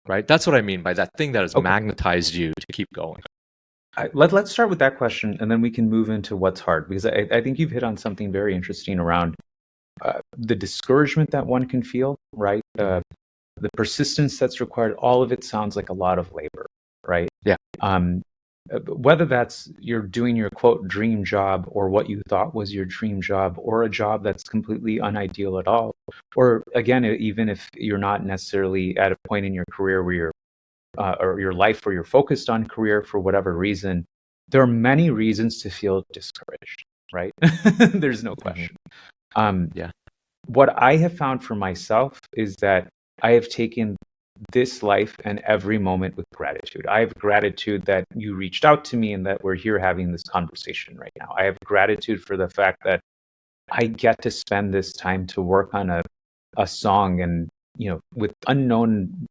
Right? That's what I mean by that thing that has magnetized you to keep going. Let's start with that question, and then we can move into what's hard, because I think you've hit on something very interesting around the discouragement that one can feel, right? The persistence that's required. All of it sounds like a lot of labor, right? Yeah. Whether that's you're doing your quote dream job, or what you thought was your dream job, or a job that's completely unideal at all, or again, even if you're not necessarily at a point in your career where you're or your life where you're focused on career for whatever reason, there are many reasons to feel discouraged, right? There's no question. What I have found for myself is that I have taken this life and every moment with gratitude. I have gratitude that you reached out to me and that we're here having this conversation right now. I have gratitude for the fact that I get to spend this time to work on a song, and with unknown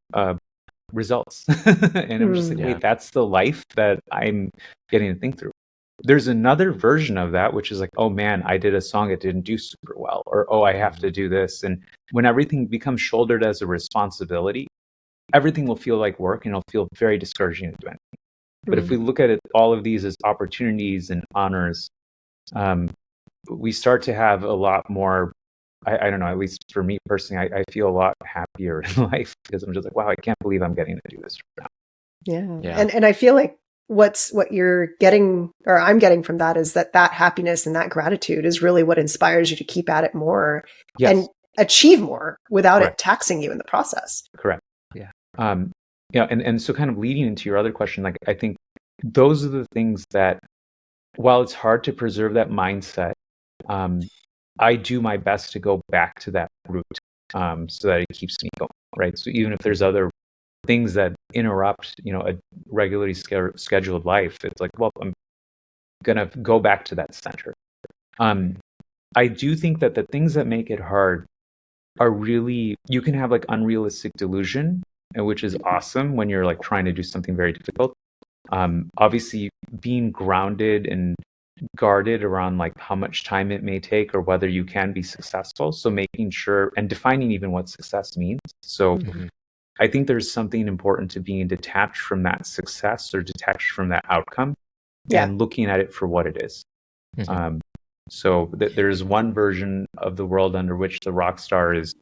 results. And I'm just like, wait, that's the life that I'm getting to think through. There's another version of that, which is like, oh man, I did a song, it didn't do super well, or oh, I have to do this. And when everything becomes shouldered as a responsibility, everything will feel like work, and it'll feel very discouraging to do anything. But if we look at it, all of these as opportunities and honors, we start to have a lot more, I don't know, at least for me personally, I feel a lot happier in life, because I'm just like, wow, I can't believe I'm getting to do this right now. Yeah. And I feel like what you're getting, or I'm getting from that, is that happiness and that gratitude is really what inspires you to keep at it more and achieve more without it taxing you in the process. Correct. Yeah. And so kind of leading into your other question, like, I think those are the things that, while it's hard to preserve that mindset, I do my best to go back to that root, so that it keeps me going, right? So even if there's other things that interrupt, a regularly scheduled life, it's like, well, I'm gonna go back to that center. I do think that the things that make it hard are really, you can have like unrealistic delusion, which is awesome when you're like trying to do something very difficult. Obviously, being grounded and guarded around like how much time it may take, or whether you can be successful. So making sure and defining even what success means. So I think there's something important to being detached from that success, or detached from that outcome, and looking at it for what it is. So there's one version of the world under which the rock star is,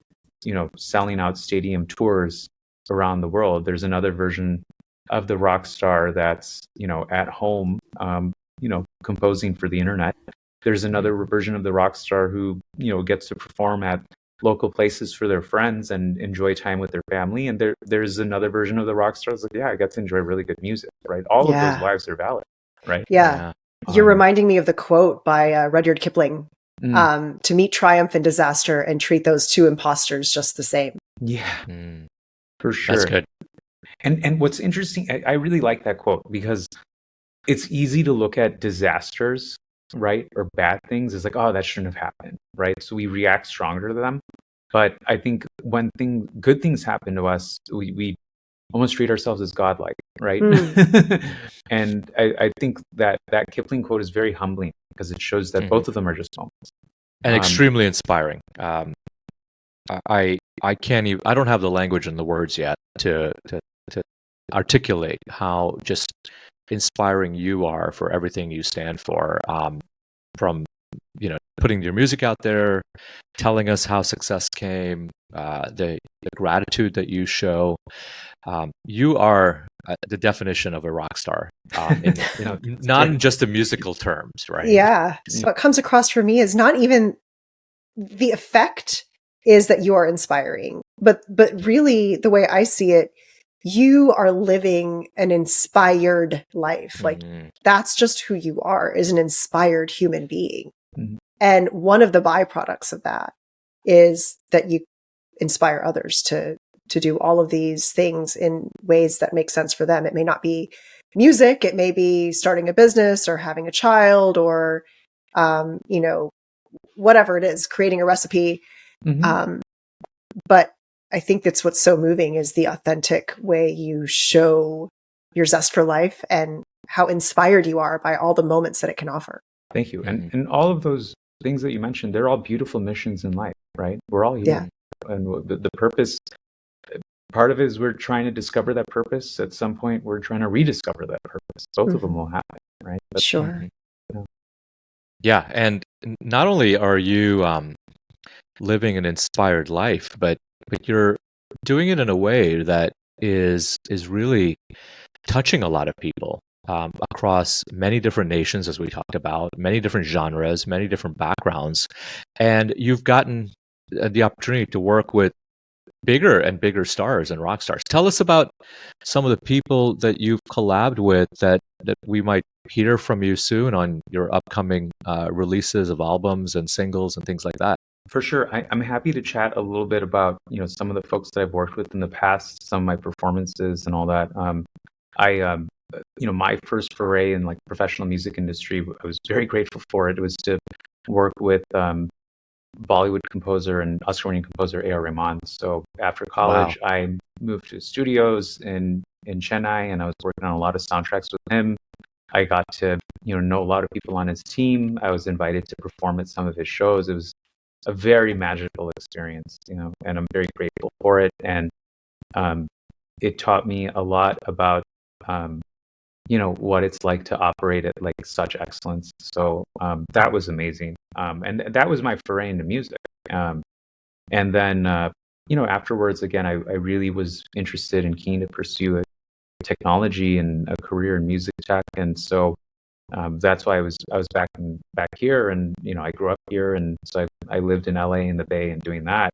selling out stadium tours around the world. There's another version of the rock star that's, at home, composing for the internet. There's another version of the rock star who, gets to perform at local places for their friends and enjoy time with their family. And there's another version of the rock stars like, yeah, I get to enjoy really good music, right? All of those Yeah. lives are valid, right? Yeah. You're Um, reminding me of the quote by Rudyard Kipling, mm, to meet triumph and disaster and treat those two imposters just the same. yeah, Mm, for that's sure. good. And what's interesting, I really like that quote because it's easy to look at disasters, right, or bad things as like, oh, that shouldn't have happened, right? So we react stronger to them. But I think when good things happen to us, we almost treat ourselves as godlike, right? And I think that Kipling quote is very humbling because it shows that both of them are just moments. And extremely inspiring. I can't even, I don't have the language and the words yet to articulate how just inspiring you are for everything you stand for. From putting your music out there, telling us how success came, the gratitude that you show. You are the definition of a rock star, not in just the musical terms, right? Yeah. So what comes across for me is not even the effect is that you are inspiring, but really the way I see it, you are living an inspired life. Like that's just who you are, is an inspired human being. Mhm. And one of the byproducts of that is that you inspire others to do all of these things in ways that make sense for them. It may not be music, it may be starting a business or having a child or, whatever it is, creating a recipe. Mhm. But I think that's what's so moving is the authentic way you show your zest for life and how inspired you are by all the moments that it can offer. Thank you. And all of those things that you mentioned, they're all beautiful missions in life, right? We're all here. And the purpose, part of it is we're trying to discover that purpose. At some point, we're trying to rediscover that purpose. Both of them will happen, right? Sure. Yeah, and not only are you living an inspired life, but you're doing it in a way that is really touching a lot of people across many different nations, as we talked about, many different genres, many different backgrounds, and you've gotten the opportunity to work with bigger and bigger stars and rock stars. Tell us about some of the people that you've collabed with that we might hear from you soon on your upcoming releases of albums and singles and things like that. For sure. I'm happy to chat a little bit about, some of the folks that I've worked with in the past, some of my performances and all that. My first foray in like professional music industry, I was very grateful for it. It was to work with Bollywood composer and Oscar-winning composer A.R. Rahman. So after college, I moved to studios in Chennai, and I was working on a lot of soundtracks with him. I got to know a lot of people on his team. I was invited to perform at some of his shows. It was a very magical experience, and I'm very grateful for it. And it taught me a lot about what it's like to operate at like such excellence. So that was amazing. And that was my foray into music. And then, afterwards, again, I really was interested and keen to pursue a technology and a career in music tech. And so that's why I was back here, and I grew up here, and so I lived in LA in the Bay and doing that.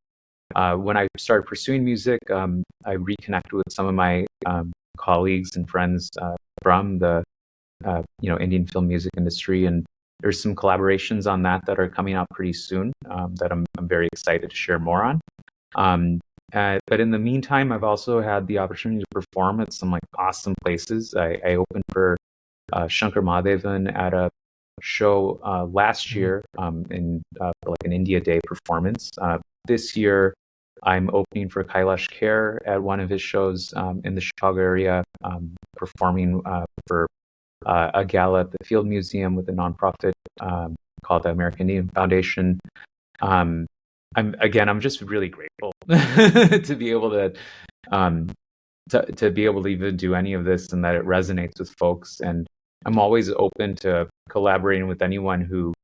When I started pursuing music, I reconnected with some of my colleagues and friends from the Indian film music industry, and there's some collaborations on that are coming out pretty soon that I'm very excited to share more on. But in the meantime, I've also had the opportunity to perform at some like awesome places. I opened for Shankar Mahadevan at a show last year for like an India Day performance. This year, I'm opening for Kailash Kher at one of his shows in the Chicago area, performing for a gala at the Field Museum with a nonprofit called the American Indian Foundation. I'm just really grateful to be able to be able to even do any of this, and that it resonates with folks. And I'm always open to collaborating with anyone who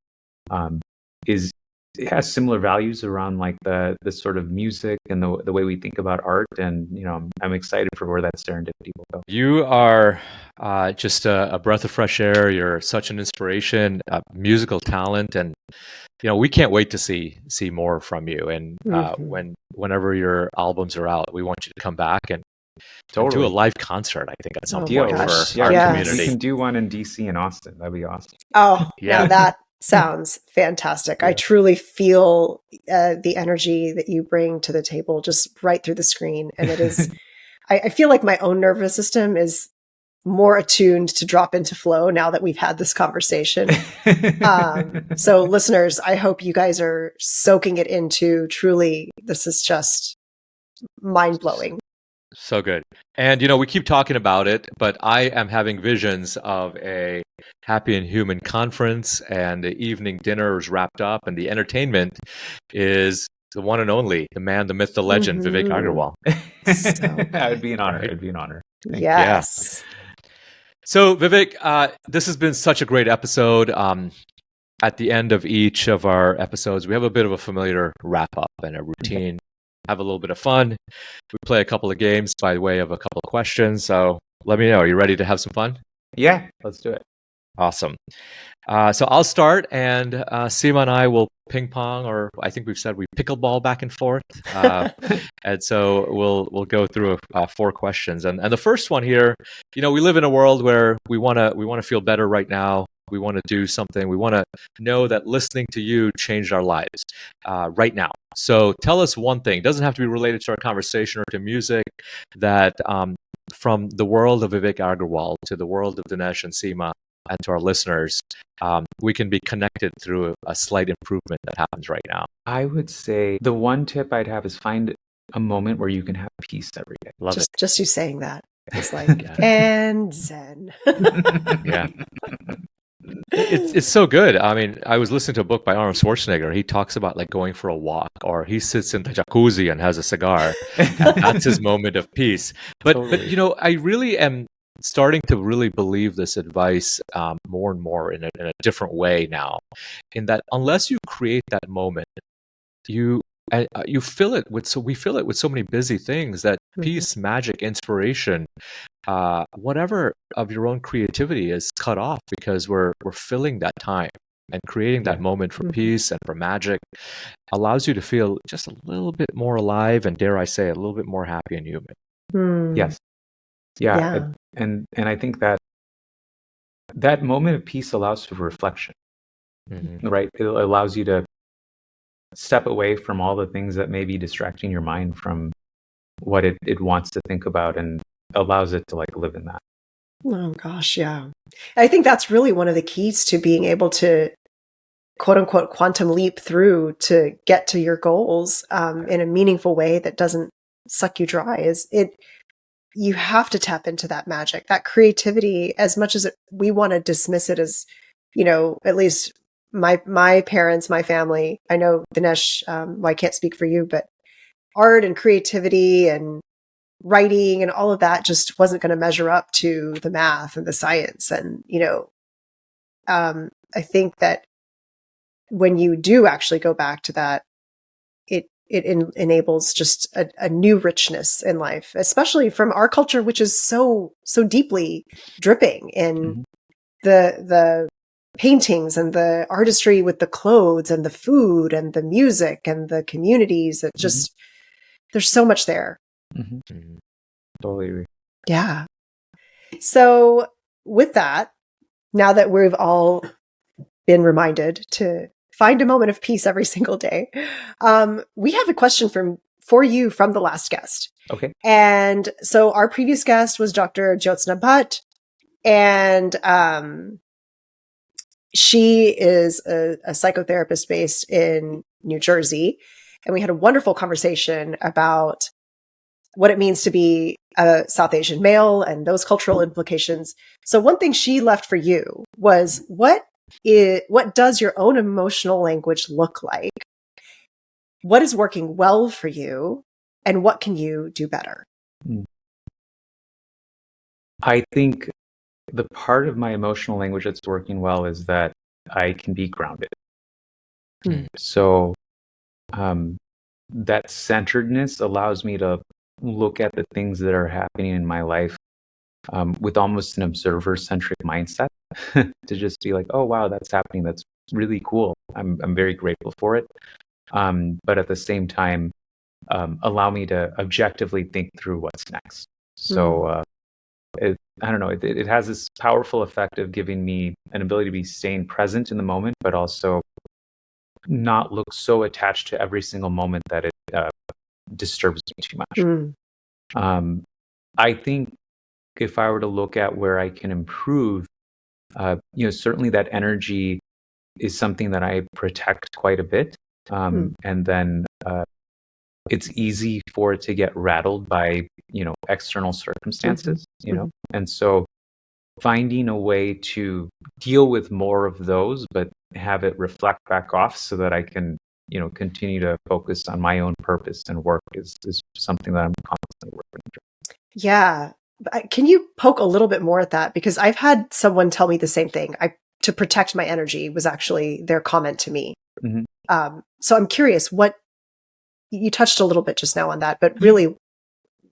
is it has similar values around like the sort of music and the way we think about art. And I'm excited for where that serendipity will go. You are just a breath of fresh air. You're such an inspiration, musical talent, and we can't wait to see more from you. And whenever your albums are out, we want you to come back and do a live concert. I think at some point for our community. We can do one in DC and Austin. That'd be awesome. Oh, yeah, that sounds fantastic. I truly feel the energy that you bring to the table just right through the screen, and it is. I feel like my own nervous system is more attuned to drop into flow now that we've had this conversation. So listeners, I hope you guys are soaking it into. Truly, this is just mind-blowing. So good. And, we keep talking about it, but I am having visions of a Happy and Human conference, and the evening dinner is wrapped up, and the entertainment is the one and only, the man, the myth, the legend, Vivek Agarwal. That would be an honor. It would be an honor. Yes. So, Vivek, this has been such a great episode. At the end of each of our episodes, we have a bit of a familiar wrap-up and a routine. Have a little bit of fun. We play a couple of games by way of a couple of questions. So let me know. Are you ready to have some fun? Yeah, let's do it. Awesome. So I'll start, and Seema and I will ping pong, or I think we've said we pickleball back and forth. And so we'll go through 4 questions. And the first one here, we live in a world where we want to feel better right now. We want to do something. We want to know that listening to you changed our lives right now. So tell us one thing. It doesn't have to be related to our conversation or to music, that from the world of Vivek Agarwal to the world of Dinesh and Seema and to our listeners, we can be connected through a slight improvement that happens right now. I would say the one tip I'd have is find a moment where you can have peace every day. Love it. Just you saying that. It's like, and zen. Yeah. It's so good. I mean, I was listening to a book by Arnold Schwarzenegger. He talks about like going for a walk, or he sits in the jacuzzi and has a cigar. That's his moment of peace. But I really am starting to really believe this advice more and more in a different way now. In that, unless you create that moment, you fill it with we fill it with so many busy things that peace, magic, inspiration, whatever of your own creativity is cut off, because we're filling that time, and creating that moment for peace and for magic allows you to feel just a little bit more alive, and dare I say, a little bit more happy and human. Yes. Yeah. And I think that moment of peace allows for reflection, right? It allows you to step away from all the things that may be distracting your mind from what it wants to think about, and allows it to like live in that. Oh gosh, yeah. I think that's really one of the keys to being able to quote unquote quantum leap through to get to your goals in a meaningful way that doesn't suck you dry. You have to tap into that magic, that creativity, as much as we want to dismiss it as, at least my parents, my family. I know Dinesh, I can't speak for you, but art and creativity and writing and all of that just wasn't going to measure up to the math and the science. And, I think that when you do actually go back to that, it enables just a new richness in life, especially from our culture, which is so deeply dripping in the paintings and the artistry with the clothes and the food and the music and the communities. That just, there's so much there. Totally agree. Yeah. So with that, now that we've all been reminded to find a moment of peace every single day, we have a question for you from the last guest. Okay. And so our previous guest was Dr. Jyotsna Bhatt, and she is a psychotherapist based in New Jersey. And we had a wonderful conversation about what it means to be a South Asian male and those cultural implications. So one thing she left for you was, what does your own emotional language look like? What is working well for you? And what can you do better? I think the part of my emotional language that's working well is that I can be grounded. Mm. So that centeredness allows me to look at the things that are happening in my life with almost an observer-centric mindset to just be like, oh, wow, that's happening. That's really cool. I'm very grateful for it. But at the same time, allow me to objectively think through what's next. So I don't know, it has this powerful effect of giving me an ability to be staying present in the moment, but also not look so attached to every single moment that it disturbs me too much. Mm. I think if I were to look at where I can improve, certainly that energy is something that I protect quite a bit. And then it's easy for it to get rattled by, external circumstances, and so finding a way to deal with more of those, but have it reflect back off so that I can, continue to focus on my own purpose and work is something that I'm constantly working on. Yeah. Can you poke a little bit more at that? Because I've had someone tell me the same thing. To protect my energy was actually their comment to me. Mm-hmm. So I'm curious, what you touched a little bit just now on that, but really,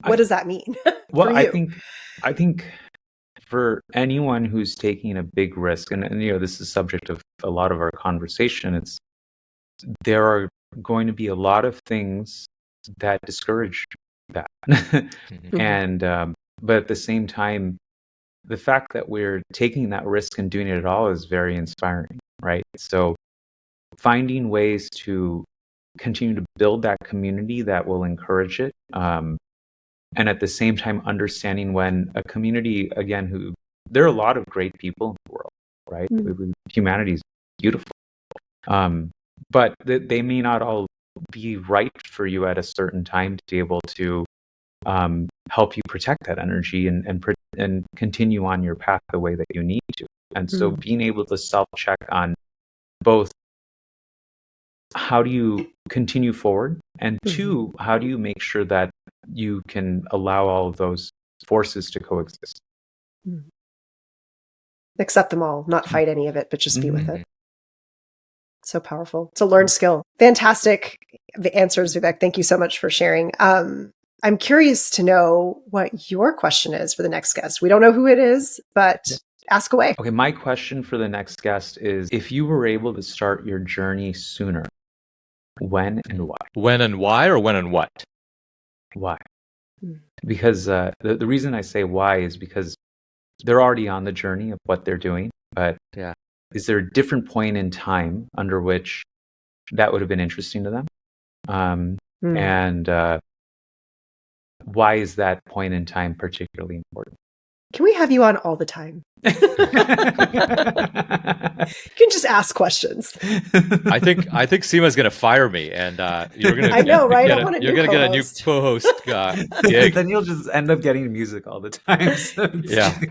what does that mean? Well, for you? I think for anyone who's taking a big risk, and this is subject of a lot of our conversation, there are going to be a lot of things that discourage that. Mm-hmm. And but at the same time, the fact that we're taking that risk and doing it at all is very inspiring, right? So finding ways to continue to build that community that will encourage it, and at the same time understanding when a community, again, there are a lot of great people in the world, right? Humanity is beautiful, but they may not all be right for you at a certain time to be able to help you protect that energy and continue on your path the way that you need to. And so being able to self-check on both how do you continue forward, and two, how do you make sure that you can allow all of those forces to coexist? Accept them all, not fight any of it, but just be with it. Mm-hmm. So powerful. It's a learned skill. Fantastic answers, Vivek. Thank you so much for sharing. I'm curious to know what your question is for the next guest. We don't know who it is, but ask away. Okay, my question for the next guest is, if you were able to start your journey sooner, when and why? When and why, or when and what? Why? Because the reason I say why is because they're already on the journey of what they're doing, but is there a different point in time under which that would have been interesting to them? And why is that point in time particularly important? Can we have you on all the time? You can just ask questions. I think Seema's gonna fire me, and you're gonna. I know, right? You're gonna get a new co-host gig. Then you'll just end up getting music all the time. So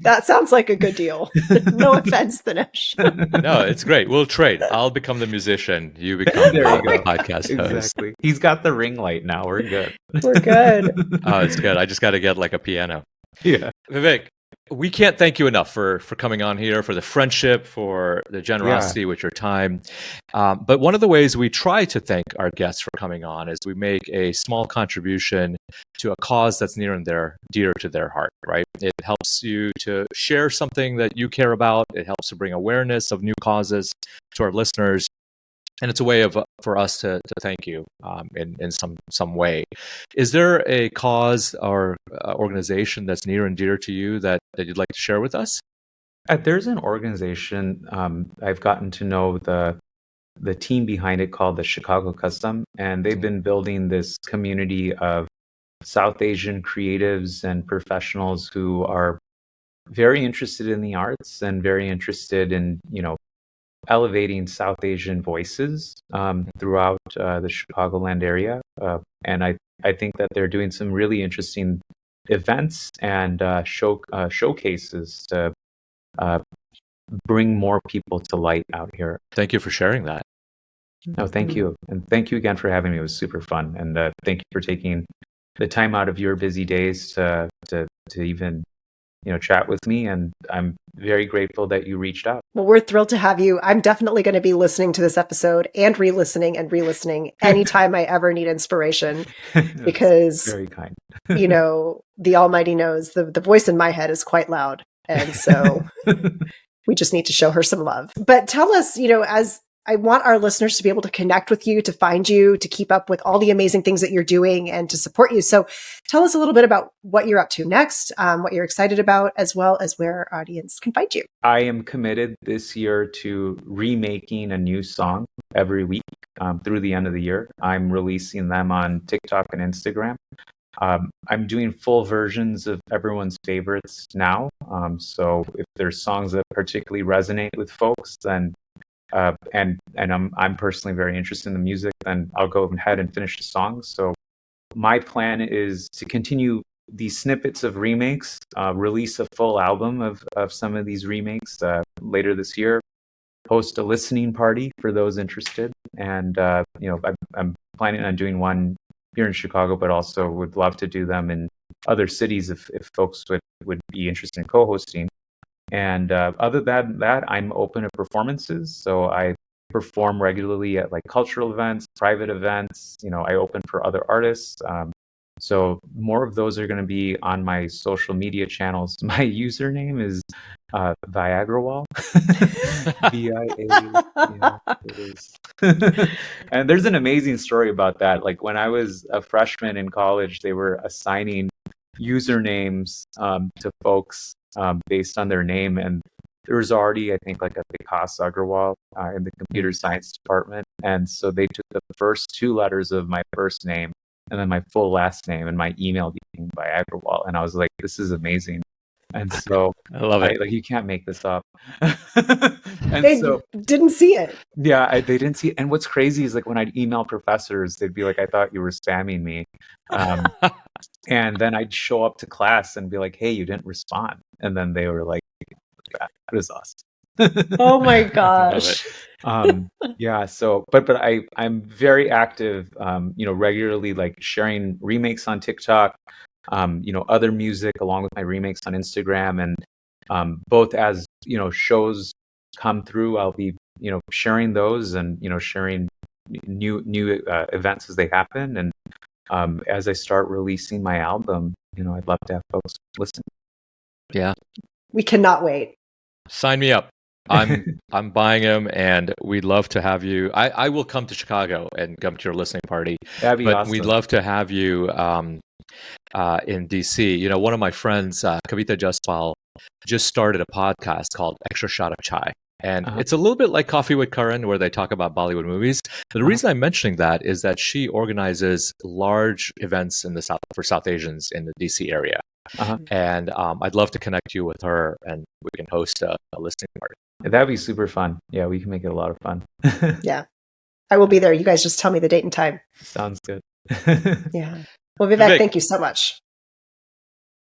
that sounds like a good deal. No offense, Dinesh. No, it's great. We'll trade. I'll become the musician. You become the podcast host. Exactly. He's got the ring light now. We're good. We're good. Oh, it's good. I just got to get like a piano. Yeah, Vivek, we can't thank you enough for coming on here, for the friendship, for the generosity with your time. But one of the ways we try to thank our guests for coming on is we make a small contribution to a cause that's near and dear to their heart, right? It helps you to share something that you care about. It helps to bring awareness of new causes to our listeners. And it's a way for us to thank you in some way. Is there a cause or organization that's near and dear to you that you'd like to share with us? There's an organization I've gotten to know the team behind it, called the Chicago Custom, and they've been building this community of South Asian creatives and professionals who are very interested in the arts and very interested in elevating South Asian voices throughout the Chicagoland area. And I think that they're doing some really interesting events and showcases to bring more people to light out here. Thank you for sharing that. No, thank you. And thank you again for having me. It was super fun. And thank you for taking the time out of your busy days to even chat with me. And I'm very grateful that you reached out. Well, we're thrilled to have you. I'm definitely going to be listening to this episode and re-listening anytime I ever need inspiration, because very kind. The Almighty knows the voice in my head is quite loud. And so we just need to show her some love. But tell us, as I want our listeners to be able to connect with you, to find you, to keep up with all the amazing things that you're doing and to support you. So tell us a little bit about what you're up to next, what you're excited about, as well as where our audience can find you. I am committed this year to remaking a new song every week through the end of the year. I'm releasing them on TikTok and Instagram. I'm doing full versions of everyone's favorites now. So if there's songs that particularly resonate with folks, then and I'm personally very interested in the music, then I'll go ahead and finish the songs. So my plan is to continue these snippets of remakes, release a full album of some of these remakes later this year, host a listening party for those interested, and I'm planning on doing one here in Chicago, but also would love to do them in other cities if folks would be interested in co-hosting. And other than that, I'm open to performances. So I perform regularly at like cultural events, private events. I open for other artists. So more of those are going to be on my social media channels. My username is Viagrawal. VIA. Yeah, it is. And there's an amazing story about that. Like when I was a freshman in college, they were assigning usernames to folks based on their name, and there was already, I think, like a Vikas Agrawal in the computer science department, and so they took the first two letters of my first name and then my full last name, and my email became by Agrawal, and I was like, this is amazing. And so I love it. like, you can't make this up. And They so didn't see it. yeah, they didn't see it. And what's crazy is like when I'd email professors, they'd be like, I thought you were spamming me. And then I'd show up to class and be like, hey, you didn't respond. And then they were like, that was awesome. Oh my Love gosh. it. Yeah, so but I'm very active, regularly, like sharing remakes on TikTok, other music along with my remakes on Instagram, and both as shows come through, I'll be sharing those, and sharing new events as they happen, and as I start releasing my album, I'd love to have folks listen. Yeah. We cannot wait. Sign me up. I'm buying them, and we'd love to have you. I will come to Chicago and come to your listening party. That'd be but awesome. We'd love to have you in DC. One of my friends, Kavita Jaspal, just started a podcast called Extra Shot of Chai. And it's a little bit like Coffee with Karan, where they talk about Bollywood movies. But the reason I'm mentioning that is that she organizes large events in the South for South Asians in the DC area. And I'd love to connect you with her, and we can host a listening party. That'd be super fun. Yeah, we can make it a lot of fun. Yeah. I will be there. You guys just tell me the date and time. Sounds good. Yeah. Well, Vivek, thank you so much.